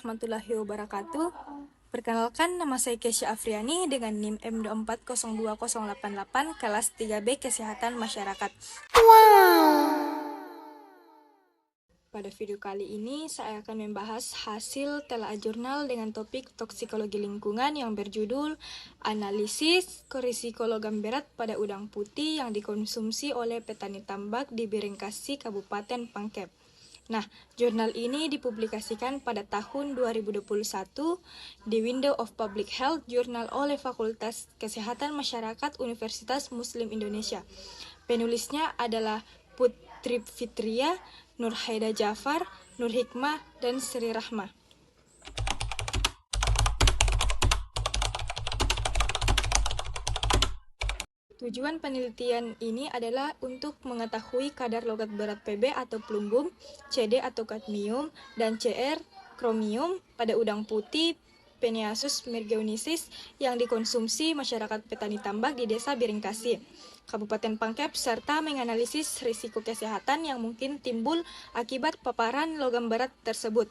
warahmatullahi wabarakatuh. Perkenalkan, nama saya Kesya Afriani dengan NIM M2402088 kelas 3B Kesehatan Masyarakat. Pada video kali ini, saya akan membahas hasil telaah jurnal dengan topik toksikologi lingkungan yang berjudul Analisis Risiko Logam Berat pada Udang Putih yang dikonsumsi oleh petani tambak di Biringkasi, Kabupaten Pangkep. Nah, jurnal ini dipublikasikan pada tahun 2021 di Window of Public Health Journal oleh Fakultas Kesehatan Masyarakat Universitas Muslim Indonesia. Penulisnya adalah Putri Fitria, Nur Haida Jafar, Nur Hikmah, dan Sri Rahmah. Tujuan penelitian ini adalah untuk mengetahui kadar logat berat Pb atau plumbum, Cd atau kadmium, dan Cr kromium pada udang putih Peneasus mergeunisis yang dikonsumsi masyarakat petani tambak di Desa Biringkasi, Kabupaten Pangkep, serta menganalisis risiko kesehatan yang mungkin timbul akibat paparan logam berat tersebut.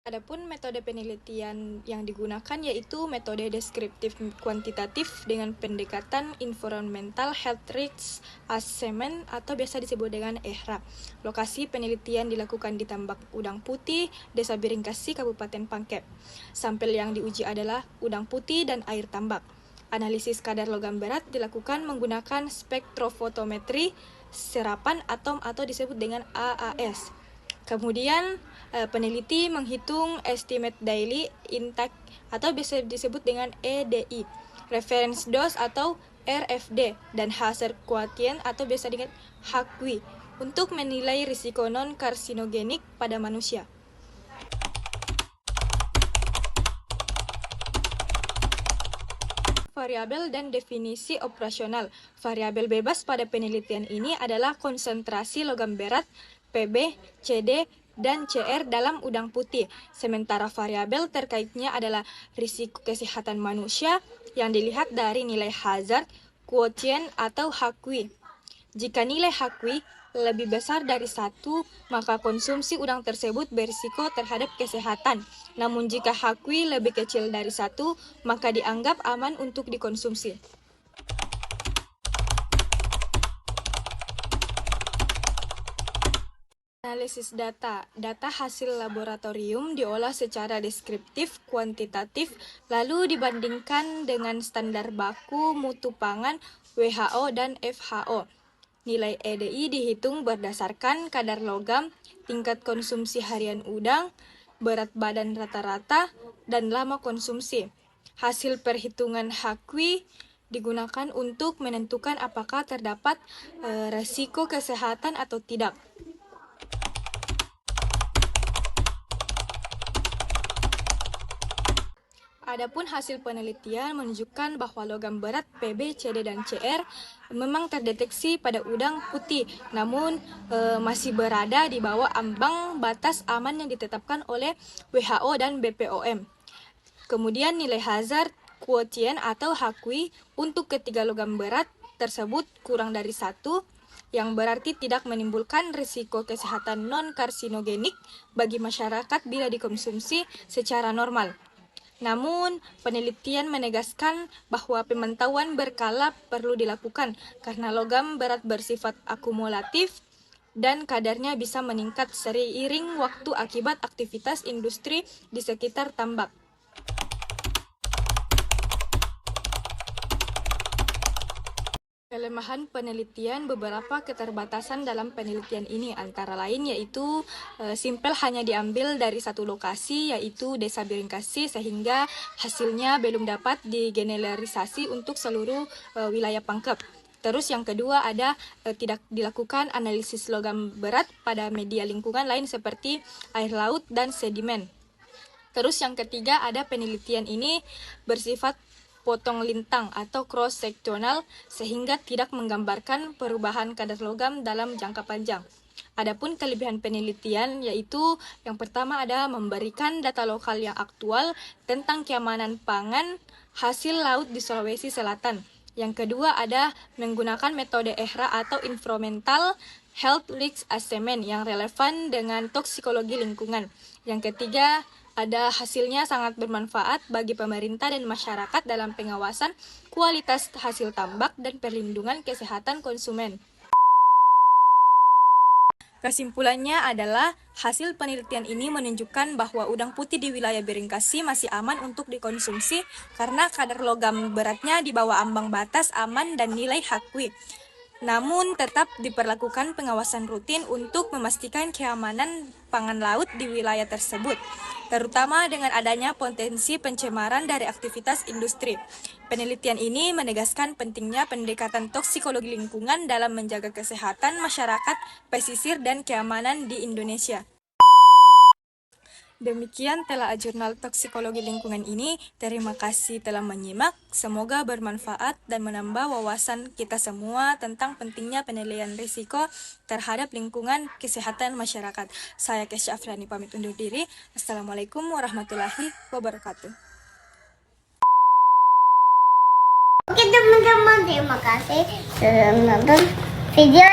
Adapun metode penelitian yang digunakan yaitu metode deskriptif kuantitatif dengan pendekatan Environmental Health Risk Assessment atau biasa disebut dengan EHRA. Lokasi penelitian dilakukan di Tambak Udang Putih, Desa Biringkasi, Kabupaten Pangkep. Sampel yang diuji adalah udang putih dan air tambak. Analisis kadar logam berat dilakukan menggunakan spektrofotometri serapan atom atau disebut dengan AAS. Kemudian peneliti menghitung estimate daily intake atau bisa disebut dengan EDI, reference dose atau RFD, dan hazard quotient atau biasa dengan HAQI untuk menilai risiko non-karsinogenik pada manusia. Variabel dan definisi operasional. Variabel bebas pada penelitian ini adalah konsentrasi logam berat Pb, Cd, dan Cr dalam udang putih. Sementara variabel terkaitnya adalah risiko kesehatan manusia yang dilihat dari nilai hazard, quotient, atau HAQI. Jika nilai HAQI lebih besar dari 1, maka konsumsi udang tersebut berisiko terhadap kesehatan. Namun jika HAQI lebih kecil dari 1, maka dianggap aman untuk dikonsumsi. Analisis data. Data hasil laboratorium diolah secara deskriptif kuantitatif lalu dibandingkan dengan standar baku mutu pangan WHO dan FHO. Nilai EDI dihitung berdasarkan kadar logam, tingkat konsumsi harian udang, berat badan rata-rata, dan lama konsumsi. Hasil perhitungan HAQI digunakan untuk menentukan apakah terdapat resiko kesehatan atau tidak. Adapun hasil penelitian menunjukkan bahwa logam berat Pb, Cd, dan Cr memang terdeteksi pada udang putih, namun masih berada di bawah ambang batas aman yang ditetapkan oleh WHO dan BPOM. Kemudian nilai hazard quotient atau HAQI untuk ketiga logam berat tersebut kurang dari 1, yang berarti tidak menimbulkan risiko kesehatan non-karsinogenik bagi masyarakat bila dikonsumsi secara normal. Namun, penelitian menegaskan bahwa pemantauan berkala perlu dilakukan karena logam berat bersifat akumulatif dan kadarnya bisa meningkat seiring waktu akibat aktivitas industri di sekitar tambak. Kelemahan penelitian. Beberapa keterbatasan dalam penelitian ini antara lain yaitu sampel hanya diambil dari satu lokasi yaitu Desa Biringkasi sehingga hasilnya belum dapat digeneralisasi untuk seluruh wilayah Pangkep. Terus yang kedua ada tidak dilakukan analisis logam berat pada media lingkungan lain seperti air laut dan sedimen. Terus yang ketiga ada penelitian ini bersifat potong lintang atau cross-sectional sehingga tidak menggambarkan perubahan kadar logam dalam jangka panjang. Adapun kelebihan penelitian yaitu yang pertama ada memberikan data lokal yang aktual tentang keamanan pangan hasil laut di Sulawesi Selatan. Yang kedua ada menggunakan metode EHRA atau Environmental Health Risk Assessment yang relevan dengan toksikologi lingkungan. Yang ketiga ada hasilnya sangat bermanfaat bagi pemerintah dan masyarakat dalam pengawasan kualitas hasil tambak dan perlindungan kesehatan konsumen. Kesimpulannya adalah hasil penelitian ini menunjukkan bahwa udang putih di wilayah Beringkasi masih aman untuk dikonsumsi karena kadar logam beratnya di bawah ambang batas aman dan nilai hakui. Namun tetap diperlakukan pengawasan rutin untuk memastikan keamanan pangan laut di wilayah tersebut, terutama dengan adanya potensi pencemaran dari aktivitas industri. Penelitian ini menegaskan pentingnya pendekatan toksikologi lingkungan dalam menjaga kesehatan masyarakat pesisir dan keamanan di Indonesia. Demikian telah jurnal toksikologi lingkungan ini. Terima kasih telah menyimak. Semoga bermanfaat dan menambah wawasan kita semua tentang pentingnya penilaian risiko terhadap lingkungan kesehatan masyarakat. Saya Kesha Afriani pamit undur diri. Assalamualaikum warahmatullahi wabarakatuh. Oke teman-teman, terima kasih sudah menonton video